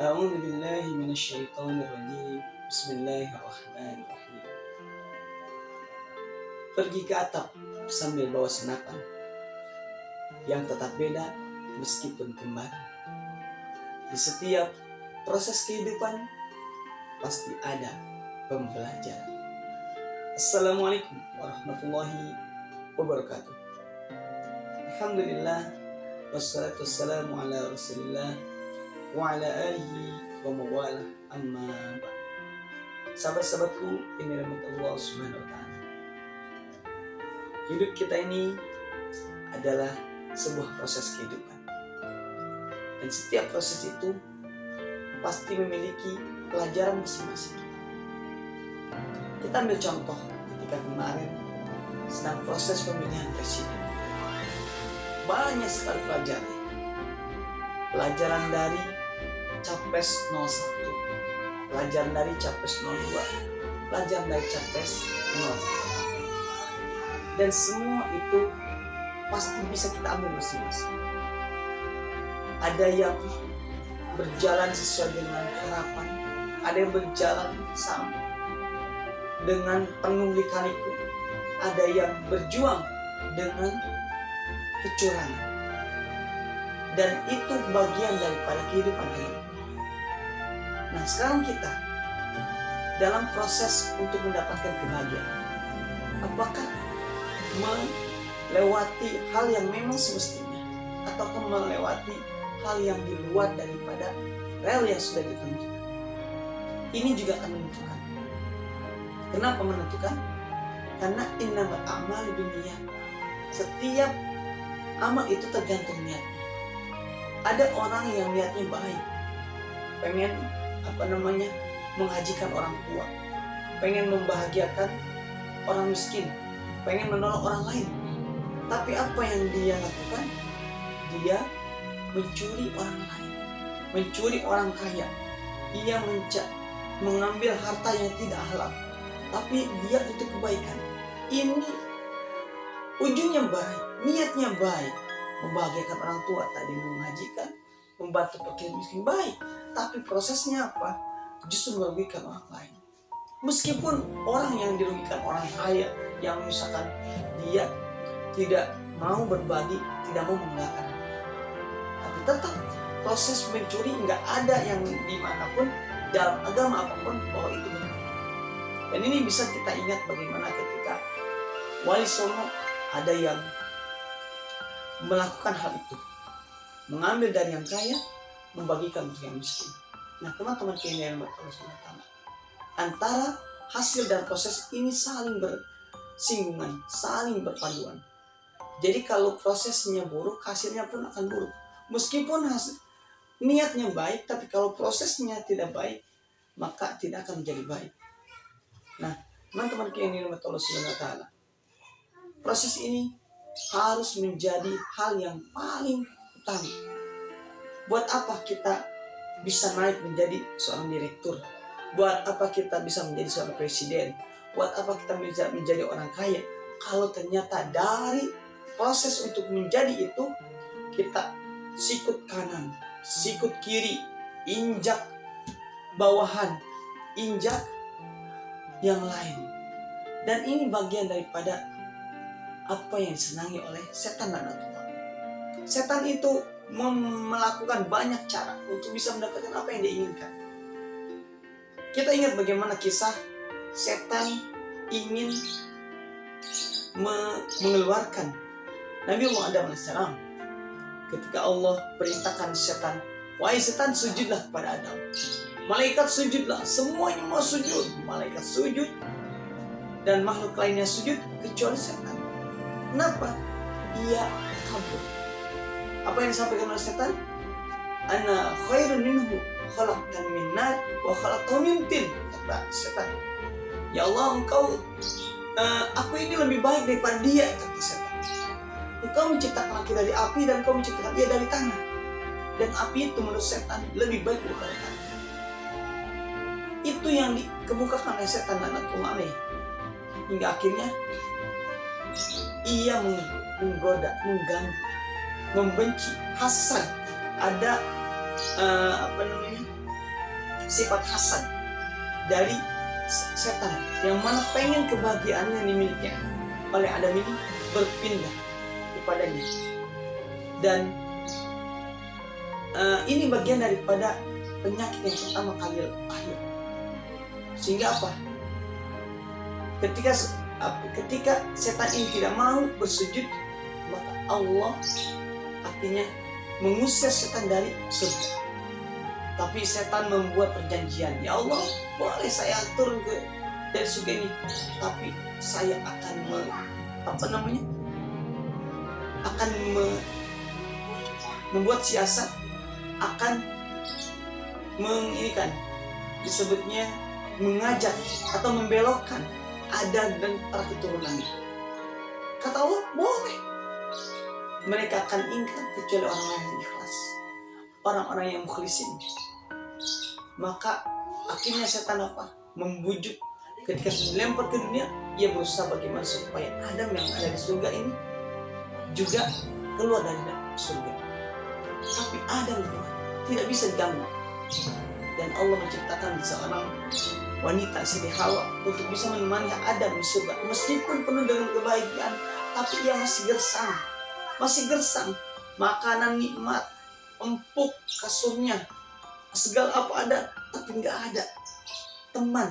A'udzu billahi minasyaitonir rajim. Bismillahirrahmanirrahim. Pergi ke atap sambil bawa senapan yang tetap beda meskipun kembali. Di setiap proses kehidupan pasti ada pembelajaran. Assalamualaikum warahmatullahi wabarakatuh. Alhamdulillah wassalatu wassalamu ala Rasulillah wa ala alihi wa mawalah, amma ba'd. Sahabat-sahabatku yang dirahmati Allah Subhanahu wa taala. Hidup kita ini adalah sebuah proses kehidupan. Dan setiap proses itu pasti memiliki pelajaran masing-masing. Kita ambil contoh ketika kemarin sedang proses pemilihan presiden. Banyak sekali pelajaran. Pelajaran dari Capres 01, pelajaran dari Capres 02, pelajaran dari Capres 03. Dan semua itu pasti bisa kita ambil masing-masing. Ada yang berjalan sesuai dengan harapan, ada yang berjalan sama dengan penuh lika-liku, ada yang berjuang dengan kecurangan. Dan itu bagian daripada kehidupan ini. Nah, sekarang kita dalam proses untuk mendapatkan kebahagiaan. Apakah melewati hal yang memang semestinya, ataukah melewati hal yang di luar daripada rel yang sudah ditentukan? Ini juga akan menentukan. Kenapa menentukan? Karena innamal a'malu binniyat. Setiap amal itu tergantung niatnya. Ada orang yang niatnya baik, pengen menghajikan orang tua, pengen membahagiakan orang miskin, pengen menolong orang lain. Tapi apa yang dia lakukan? Dia mencuri orang lain, mencuri orang kaya. Ia mengambil harta yang tidak halal. Tapi dia itu kebaikan. Ini ujungnya baik, niatnya baik. Membahagiakan orang tua, tadi mengajikan, membantu fakir miskin, baik. Tapi prosesnya apa? Justru merugikan orang lain. Meskipun orang yang dirugikan orang kaya, yang misalkan dia tidak mau berbagi, tidak mau mengeluarkan, tapi tetap proses mencuri nggak ada yang dimanapun dalam agama apapun bahwa itu benar. Dan ini bisa kita ingat bagaimana ketika Wali Songo ada yang melakukan hal itu, mengambil dari yang kaya, membagikan untuk yang miskin. Nah, teman-teman yang bertanya, antara hasil dan proses ini saling bersinggungan, saling berpaduan. Jadi kalau prosesnya buruk, hasilnya pun akan buruk. Meskipun niatnya baik, tapi kalau prosesnya tidak baik, maka tidak akan menjadi baik. Nah, teman-teman yang dirahmati Allah Subhanahu wa taala, proses ini harus menjadi hal yang paling utama. Buat apa kita bisa naik menjadi seorang direktur? Buat apa kita bisa menjadi seorang presiden? Buat apa kita bisa menjadi orang kaya? Kalau ternyata dari proses untuk menjadi itu, kita sikut kanan, sikut kiri, injak bawahan, injak yang lain. Dan ini bagian daripada apa yang disenangi oleh setan dan Tuhan. Setan itu melakukan banyak cara untuk bisa mendapatkan apa yang dia inginkan. Kita ingat bagaimana kisah setan ingin mengeluarkan Nabi Muhammad SAW. Ketika Allah perintahkan setan, wahai setan, sujudlah kepada Adam. Malaikat sujudlah, semuanya mau sujud. Malaikat sujud dan makhluk lainnya sujud kecuali setan. Kenapa? Ia kabur. Apa yang disampaikan oleh setan? Ana khairun minhu, khalaqtani min nar wa khalaqtahu min tin. Kata setan, ya Allah, aku ini lebih baik daripada dia, kata setan. Engkau menciptakan aku dari api dan engkau menciptakan dia dari tanah. Dan api itu menurut setan lebih baik daripada tanah. Itu yang dikemukakan oleh setan dan Tuhan. Hingga akhirnya ia menggoda, mengganggu, membenci, hasad, ada sifat hasad dari setan, yang mana pengen kebahagiaan yang dimiliki oleh Adam ini berpindah kepadanya. Dan ini bagian daripada penyakit yang pertama kali lahir. Sehingga apa? Ketika setan ini tidak mau bersujud, maka Allah artinya mengusir setan dari surga. Tapi setan membuat perjanjian, ya Allah, boleh saya turun dari surga ini, tapi saya akan membuat siasat, akan disebutnya mengajak atau membelokkan Adam dan para keturunannya. Kata Allah, boleh. Mereka akan ingkar kecuali orang-orang yang ikhlas, orang-orang yang mukhlisin. Maka akhirnya setan membujuk, ketika dilempar ke dunia, ia berusaha bagaimana supaya Adam yang ada di surga ini juga keluar dari surga. Tapi Adam tidak bisa diganggu. Dan Allah menciptakan seorang wanita, Siti Hawa, untuk bisa menemani Adam di surga. Meskipun penuh dengan kebahagiaan, tapi ia masih gersang. Makanan nikmat, empuk kasurnya, segala apa ada, tapi nggak ada teman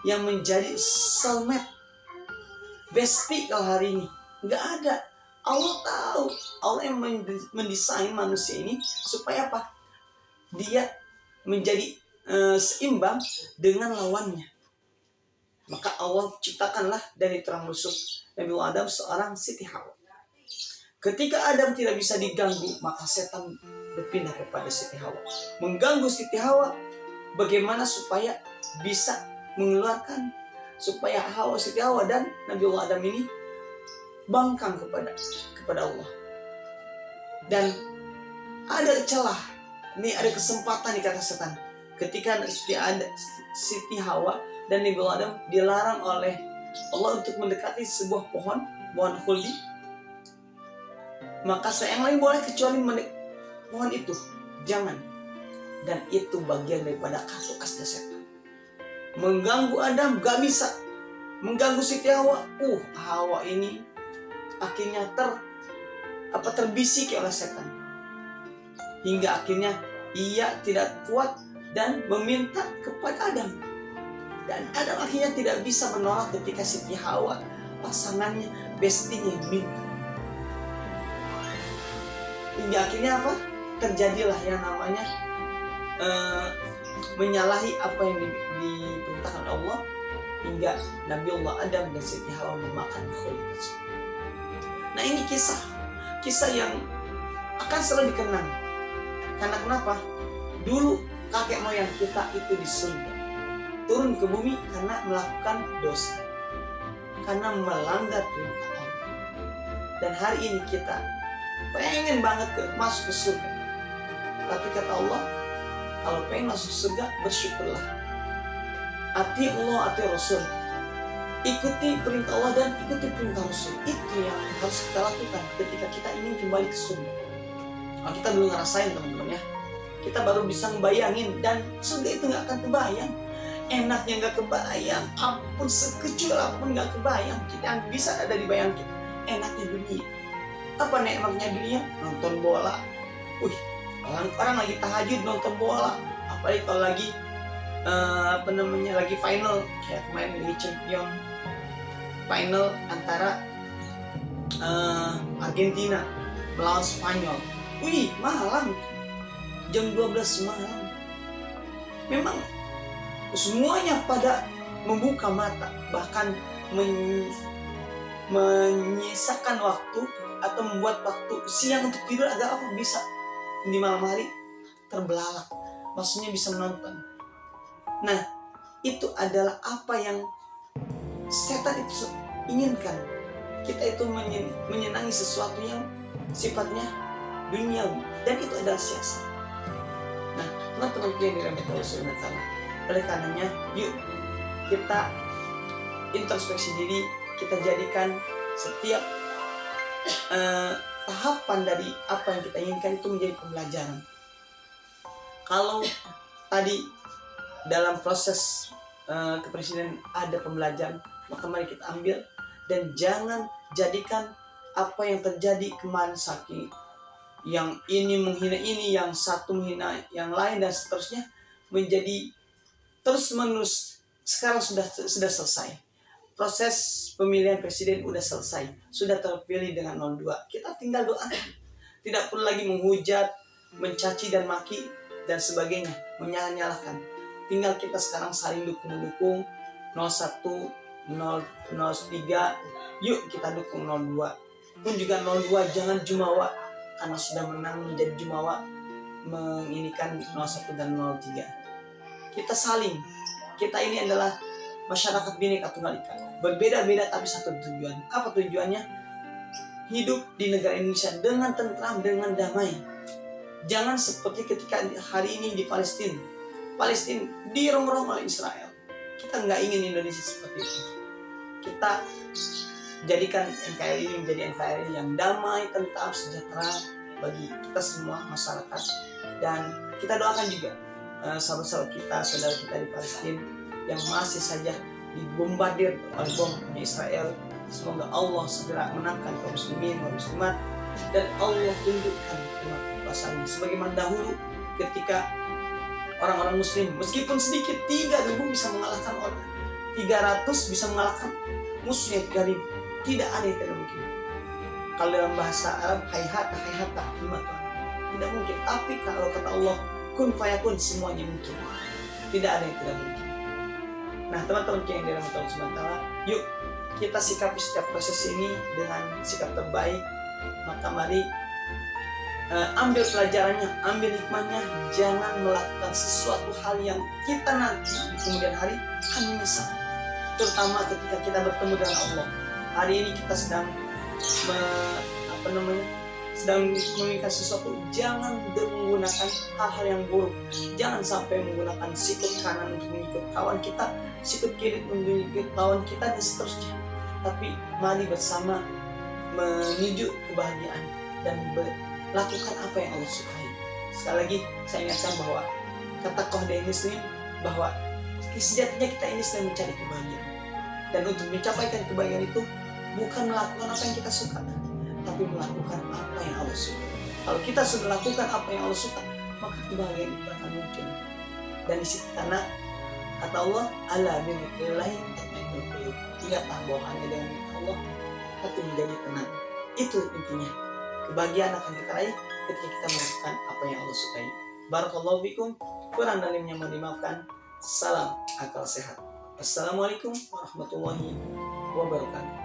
yang menjadi soulmate, bestie kalau hari ini. Nggak ada. Allah tahu, Allah yang mendesain manusia ini supaya apa? Dia menjadi seimbang dengan lawannya. Maka Allah ciptakanlah dari tulang rusuk Nabi Adam seorang Siti Hawa. Ketika Adam tidak bisa diganggu, maka setan berpindah kepada Siti Hawa, mengganggu Siti Hawa. Bagaimana supaya bisa mengeluarkan, supaya Siti Hawa dan Nabi Adam ini bangkang kepada Allah. Dan ada celah, ini ada kesempatan nih kata setan. Ketika Siti Hawa dan Nabi Adam dilarang oleh Allah untuk mendekati sebuah pohon khuldi, maka yang lain boleh kecuali pohon itu jangan. Dan itu bagian daripada kasar setan. Mengganggu Adam gak bisa, mengganggu Siti Hawa. Hawa ini akhirnya terbisiki oleh setan, hingga akhirnya ia tidak kuat dan meminta kepada Adam. Dan Adam akhirnya tidak bisa menolak ketika Siti Hawa, pasangannya, bestinya, minta. Hingga akhirnya terjadilah yang namanya menyalahi apa yang diperintahkan Allah, hingga Nabiullah Adam dan Siti Hawa memakan khuldi. Nah, ini kisah yang akan selalu dikenang. Karena kenapa? Dulu kakek moyang kita itu di surga, turun ke bumi karena melakukan dosa, karena melanggar perintah Allah. Dan hari ini kita pengen banget masuk ke surga. Tapi kata Allah, kalau pengen masuk surga, bersyukurlah. Ati Allah, ati Rasul. Ikuti perintah Allah dan ikuti perintah Rasul. Itu yang harus kita lakukan ketika kita ingin kembali ke surga. Kalau kita belum ngerasain, teman-teman ya, kita baru bisa ngebayangin, dan surga itu gak akan kebayang. Enaknya gak kebayang, ampun sekecil apapun gak kebayang. Kita yang bisa ada di bayang kita. Enaknya dunia. Apa enaknya dunia? Nonton bola. Orang lagi tahajud nonton bola. Apalagi kalau lagi lagi final, kayak kemarin Liga Champion final antara Argentina melawan Spanyol. Malam jam 12 malam. Memang semuanya pada membuka mata, bahkan menyisakan waktu atau membuat waktu siang untuk tidur agak bisa di malam hari terbelalak. Maksudnya bisa menonton. Nah, itu adalah apa yang setan itu inginkan. Kita itu menyenangi sesuatu yang sifatnya duniawi, dan itu adalah siasat. Nah, teman-teman yang dirahmati Allah Subhanahu wa Ta'ala, oleh karenanya, yuk kita introspeksi diri, kita jadikan setiap tahapan dari apa yang kita inginkan itu menjadi pembelajaran. Kalau tadi dalam proses kepresidenan ada pembelajaran, maka mari kita ambil dan jangan jadikan apa yang terjadi kemarin saking yang ini menghina ini, yang satu menghina yang lain dan seterusnya menjadi terus menerus. Sekarang sudah selesai. Proses pemilihan presiden sudah selesai. Sudah terpilih dengan 02. Kita tinggal doa. Tidak perlu lagi menghujat, mencaci dan maki dan sebagainya, menyalah-nyalahkan. Tinggal kita sekarang saling dukung-mendukung 01, 03, yuk kita dukung 02. Pun juga 02 jangan jumawa, karena sudah menang menjadi jumawa menginikan 01 dan 03. Kita saling, kita ini adalah masyarakat Bhinneka Tunggal Ika, berbeda-beda tapi satu tujuan. Apa tujuannya? Hidup di negara Indonesia dengan tentram, dengan damai. Jangan seperti ketika hari ini di Palestina dirongrong oleh Israel. Kita nggak ingin Indonesia seperti itu. Kita jadikan NKRI ini menjadi NKRI yang damai, tentram, sejahtera bagi kita semua masyarakat. Dan kita doakan juga sahabat-sahabat kita, saudara kita di Palestina yang masih saja dibombardir oleh bom Israel. Semoga Allah segera menangkan kaum muslimin dan muslimat, dan Allah tundukkan kekuasaan sebagaimana dahulu ketika orang-orang muslim meskipun sedikit 3.000 bisa mengalahkan orang 300 bisa mengalahkan musuhnya 3.000. Tidak ada yang tidak mungkin. Kalau dalam bahasa Arab hayhata tidak mungkin, tapi kalau kata Allah kun fayakun, semuanya mungkin. Tidak ada yang tidak mungkin. Nah teman-teman yang dirahmati Allah Subhanahu wa taala, yuk kita sikapi setiap proses ini dengan sikap terbaik. Maka mari ambil pelajarannya, ambil hikmahnya. Jangan melakukan sesuatu hal yang kita nanti di kemudian hari akan menyesal. Terutama ketika kita bertemu dengan Allah. Hari ini kita sedang sedang menginginkan sesuatu, jangan menggunakan hal-hal yang buruk. Jangan sampai menggunakan sikut kanan untuk mengikut kawan kita, sikut kiri untuk mengikut kawan kita, dan seterusnya. Tapi mari bersama menuju kebahagiaan dan lakukan apa yang Allah sukai. Sekali lagi saya ingatkan bahwa kata qaidah Muslim bahwa sejatinya kita ini sedang mencari kebahagiaan. Dan untuk mencapaikan kebahagiaan itu bukan melakukan apa yang kita suka, tapi melakukan apa yang Allah suka. Kalau kita sudah lakukan apa yang Allah suka, maka kebahagiaan itu akan muncul. Dan di situ karena kata Allah, ala bidzikrillah tatma'innul qulub. Ingatlah bahwa hanya dengan Allah hati menjadi tenang. Itu intinya. Kebahagiaan akan kita raih ketika kita melakukan apa yang Allah sukai. Barakallahu fikum. Kurang dalamnya mohon dimaafkan. Salam akal sehat. Assalamualaikum warahmatullahi wabarakatuh.